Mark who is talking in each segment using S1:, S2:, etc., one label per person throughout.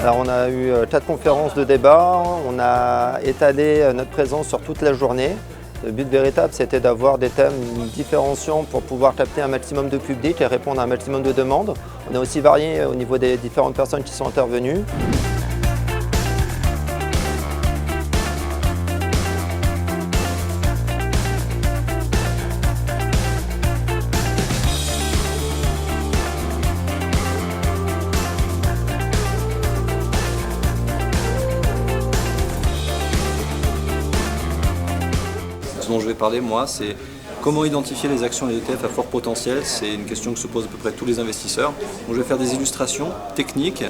S1: Alors on a eu 4 conférences de débat, on a étalé notre présence sur toute la journée. Le but véritable, c'était d'avoir des thèmes différenciants pour pouvoir capter un maximum de public et répondre à un maximum de demandes. On a aussi varié au niveau des différentes personnes qui sont intervenues.
S2: Ce dont je vais parler, moi, c'est comment identifier les actions et les ETF à fort potentiel. C'est une question que se posent à peu près tous les investisseurs. Donc, je vais faire des illustrations techniques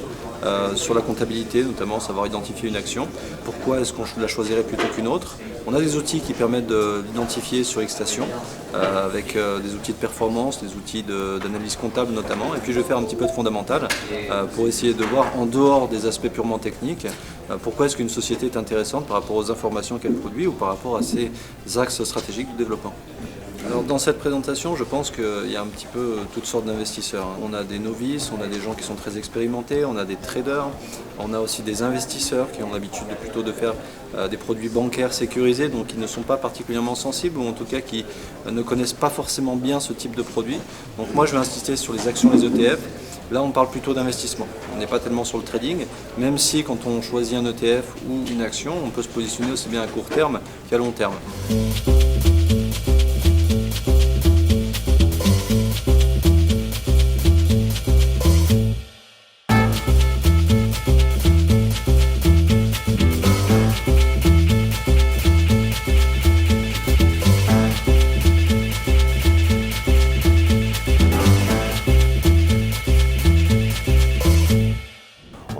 S2: sur la comptabilité, notamment savoir identifier une action. Pourquoi est-ce qu'on la choisirait plutôt qu'une autre? On a des outils qui permettent d'identifier sur Xstation, avec des outils de performance, des outils d'analyse comptable notamment. Et puis je vais faire un petit peu de fondamental pour essayer de voir en dehors des aspects purement techniques pourquoi est-ce qu'une société est intéressante par rapport aux informations qu'elle produit ou par rapport à ses axes stratégiques de développement. Alors dans cette présentation, je pense qu'il y a un petit peu toutes sortes d'investisseurs. On a des novices, on a des gens qui sont très expérimentés, on a des traders, on a aussi des investisseurs qui ont l'habitude plutôt de faire des produits bancaires sécurisés, donc qui ne sont pas particulièrement sensibles ou en tout cas qui ne connaissent pas forcément bien ce type de produit. Donc moi je vais insister sur les actions, les ETF. Là on parle plutôt d'investissement, on n'est pas tellement sur le trading, même si quand on choisit un ETF ou une action, on peut se positionner aussi bien à court terme qu'à long terme.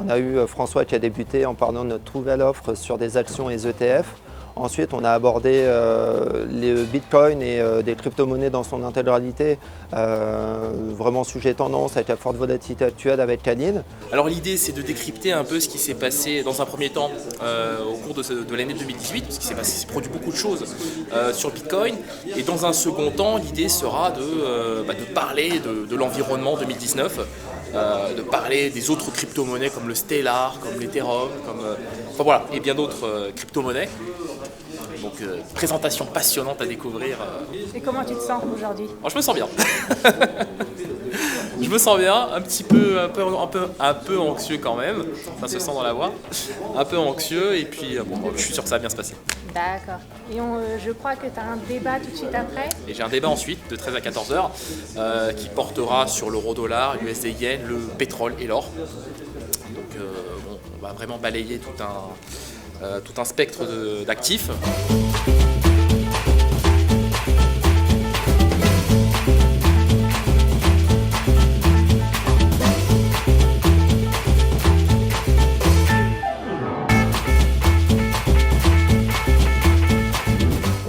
S1: On a eu François qui a débuté en parlant de notre nouvelle offre sur des actions et des ETF. Ensuite, on a abordé les bitcoins et des crypto-monnaies dans son intégralité, vraiment sujet tendance avec la forte volatilité actuelle avec Canine.
S3: Alors l'idée, c'est de décrypter un peu ce qui s'est passé dans un premier temps au cours de l'année 2018, parce qu'il s'est produit beaucoup de choses sur Bitcoin. Et dans un second temps, l'idée sera de parler de l'environnement 2019, de parler des autres crypto-monnaies comme le Stellar, comme l'Ethereum, enfin voilà, et bien d'autres crypto-monnaies. Donc présentation passionnante à découvrir.
S4: Et comment tu te sens aujourd'hui?
S3: Je me sens bien. Je me sens bien, un peu anxieux quand même, ça se sent dans la voix, un peu anxieux et puis je suis sûr que ça va bien se passer.
S4: D'accord. Et je crois que tu as un débat tout de suite après.
S3: Et j'ai un débat ensuite de 13 à 14h qui portera sur l'euro-dollar, l'USD yen, le pétrole et l'or. Donc on va vraiment balayer tout un spectre d'actifs.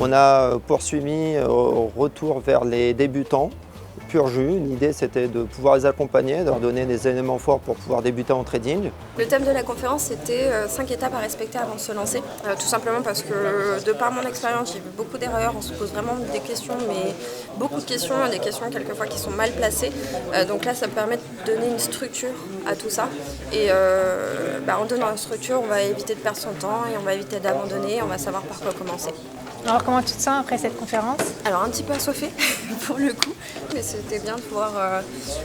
S1: On a poursuivi au retour vers les débutants, pur jus. L'idée c'était de pouvoir les accompagner, de leur donner des éléments forts pour pouvoir débuter en trading.
S5: Le thème de la conférence c'était 5 étapes à respecter avant de se lancer. Tout simplement parce que de par mon expérience, j'ai vu beaucoup d'erreurs, on se pose vraiment des questions, mais beaucoup de questions, des questions quelquefois qui sont mal placées. Donc là ça permet de donner une structure à tout ça. Et en donnant une structure, on va éviter de perdre son temps et on va éviter d'abandonner, on va savoir par quoi commencer.
S4: Alors comment tu te sens après cette conférence?
S5: Alors un petit peu assoiffée pour le coup, mais c'était bien de voir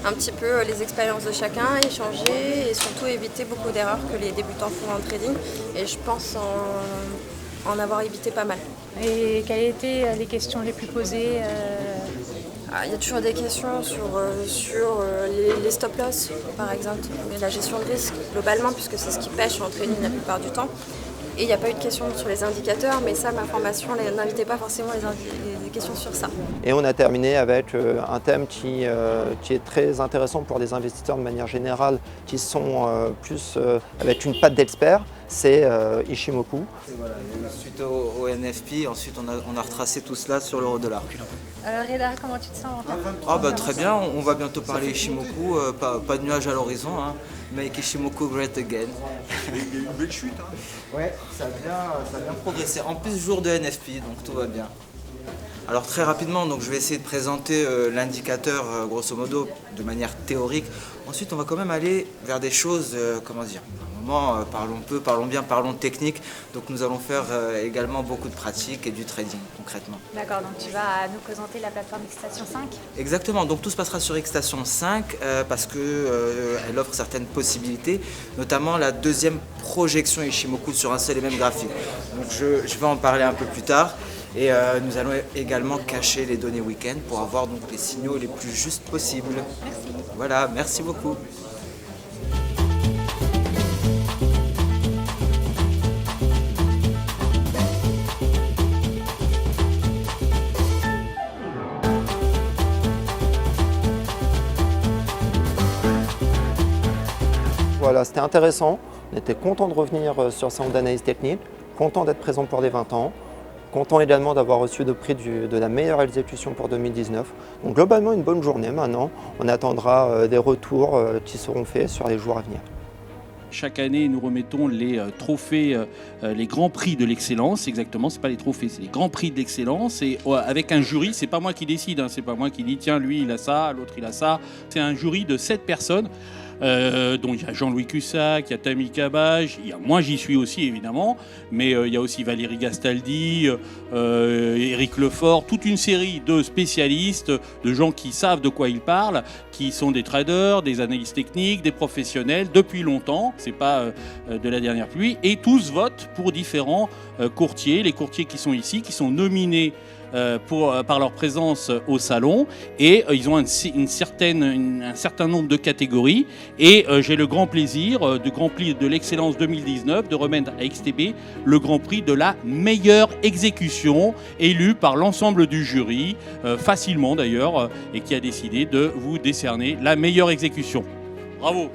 S5: un petit peu les expériences de chacun, échanger et surtout éviter beaucoup d'erreurs que les débutants font en trading et je pense en avoir évité pas mal.
S4: Et quelles étaient les questions les plus posées?
S5: Il y a toujours des questions sur les stop-loss par exemple, et la gestion de risque globalement puisque c'est ce qui pêche en trading la plupart du temps. Et il n'y a pas eu de questions sur les indicateurs, mais ça, ma formation n'invitait pas forcément les questions sur ça.
S1: Et on a terminé avec un thème qui est très intéressant pour les investisseurs de manière générale, qui sont plus avec une patte d'expert, c'est Ishimoku.
S6: Voilà, suite au NFP, ensuite on a retracé tout cela sur l'euro-dollar.
S4: Alors Reda, comment tu te sens?
S6: Très bien, on va bientôt parler Ishimoku, pas de nuages à l'horizon, hein. Make Ishimoku great again.
S7: Il y a eu une belle chute. Hein.
S6: Ouais, ça a bien progressé. En plus, jour de NFP, donc tout va bien. Alors très rapidement, donc, je vais essayer de présenter l'indicateur grosso modo de manière théorique. Ensuite, on va quand même aller vers des choses, moment, parlons peu, parlons bien, parlons technique. Donc nous allons faire également beaucoup de pratiques et du trading concrètement.
S4: D'accord, donc tu vas nous présenter la plateforme Xstation 5.
S6: Exactement, donc tout se passera sur Xstation 5 parce qu'elle offre certaines possibilités, notamment la deuxième projection Ishimoku sur un seul et même graphique. Donc je vais en parler un peu plus tard. Et nous allons également cacher les données week-end pour avoir donc les signaux les plus justes possibles.
S4: Merci.
S6: Voilà, merci beaucoup.
S1: Voilà, c'était intéressant. On était content de revenir sur Salon d'analyse technique, content d'être présent pour les 20 ans. Content également d'avoir reçu le prix de la meilleure exécution pour 2019. Donc globalement une bonne journée maintenant. On attendra des retours qui seront faits sur les jours à venir.
S8: Chaque année, nous remettons les trophées, les grands prix de l'excellence. Exactement, c'est pas les trophées, c'est les grands prix de l'excellence. Et avec un jury, c'est pas moi qui décide, hein, c'est pas moi qui dis tiens lui il a ça, l'autre il a ça. C'est un jury de 7 personnes. Donc il y a Jean-Louis Cussac, il y a Tammy Cabage, moi j'y suis aussi évidemment, mais il y a aussi Valérie Gastaldi, Éric Lefort, toute une série de spécialistes, de gens qui savent de quoi ils parlent, qui sont des traders, des analystes techniques, des professionnels depuis longtemps, c'est pas de la dernière pluie, et tous votent pour différents courtiers, les courtiers qui sont ici, qui sont nominés par leur présence au salon, et ils ont un certain nombre de catégories, et j'ai le grand plaisir du Grand Prix de l'excellence 2019 de remettre à XTB le Grand Prix de la meilleure exécution, élu par l'ensemble du jury, facilement d'ailleurs, et qui a décidé de vous décerner la meilleure exécution. Bravo!